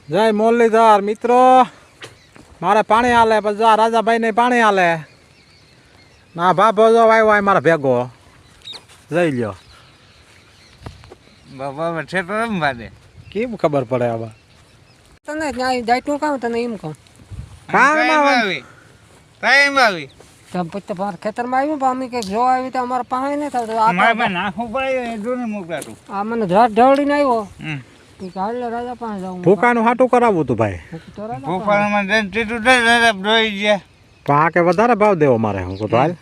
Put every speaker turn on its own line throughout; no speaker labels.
જય મુરલીધર મિત્રો, મારે પાણી હાલે પછી જા રાજાભાઈ ને પાણી હાલે ના ભાભો જો આવ્યો મારા ભેગો જઈ લ્યો
બાબા છે તો રમવાને
કેમ ખબર પડે હવે
તને ત્યાં જાયતું કામ તને એમ કહું
ટાઈમ આવી
તો પછી તમારા ખેતરમાં આવ્યું પણ અમે કંઈક જોવા આવી તો અમારા પાસે નહીં થતું
મારે નાખવું પડે એ જો ને મોકલાતું
આ મને ઝાડ ઢવડીને આવ્યો હાલ રાજા પાસે જાઉં
ભૂકાનું હાટું કરાવવું તું ભાઈ
તો રાજા
ભૂપાળામાં જઈને ટીટું દોઈ ગયા
પણ આ કે વધારે ભાવ દેવો મારે હું કહું તો હાલ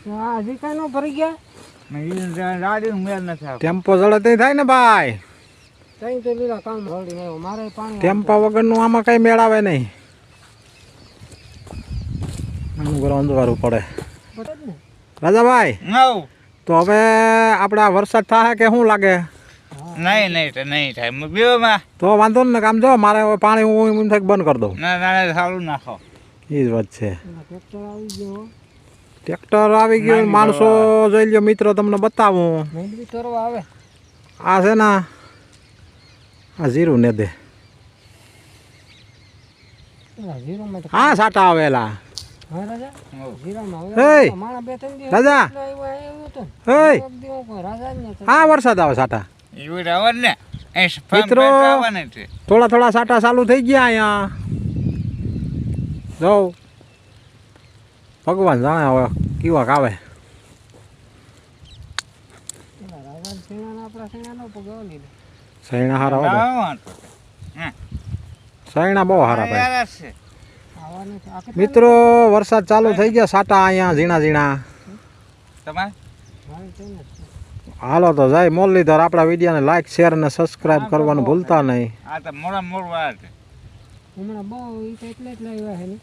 હા હજી કાંઈ ન ભરી ગયા
ગાડી મેળ નથી આવતો
ટેમ્પો જડે તે થાય ને ભાઈ
કઈ તો લીલા કામ ઢવડીને આવ્યો મારે પાણી
ટેમ્પા વગરનું આમાં કઈ મેળ આવે નહીં અંધવારું પડે રાજાભાઈ
નવ
તો હવે આપણે આ વરસાદ થાય કે શું લાગે
નહીં થાય બીઓમાં
તો વાંધો ને કામ જો મારે હવે પાણી હું એમ થાય બંધ કરી દઉં
ના સારું નાખો
એ જ વાત છે
ટ્રેક્ટર આવી ગયો
ટ્રેક્ટર આવી ગયું માણસો જોઈ લ્યો મિત્રો તમને બતાવું
મેંદવી તરવા આવે
આ છે ને આ જીરું ને દે
જીરોમાં તો
હા સાટા આવેલા
હા રાજા જીરામાં
હે
આવે માણા બે ત્રણ દિવસ
રાજા
આવ્યો હતો
હે
એક દિવસ કોઈ રાજા જ નતો
હા વરસાદ આવે સાટા
એવું આવડ ને એ
મિત્રો.
આવવાને છે
થોડા સાટા ચાલુ થઈ ગયા અહીંયા જો ભગવાન જાણે હવે કેવાક આવે
રાજા સેનાના આપણા સેનાનો પગાવ લીધો
સૈણા હારા હોય
આવવાનું.
સૈણા બહુ હારા ભાઈ
યાર છે
આવવાનું છે આખે
મિત્રો વરસાદ ચાલુ થઈ ગયા સાટા અહીંયા ઝીણા
તમારે
મારે છે ને
હાલો તો જય મુરલીધર આપણા વિડીયોને લાઈક શેર અને સબસ્ક્રાઈબ કરવાનું ભૂલતા નહીં
આ તો મોડા મોડ વાર છે
હમણાં બહુ ઈ તો એટલે જ લાવ્યા છે ને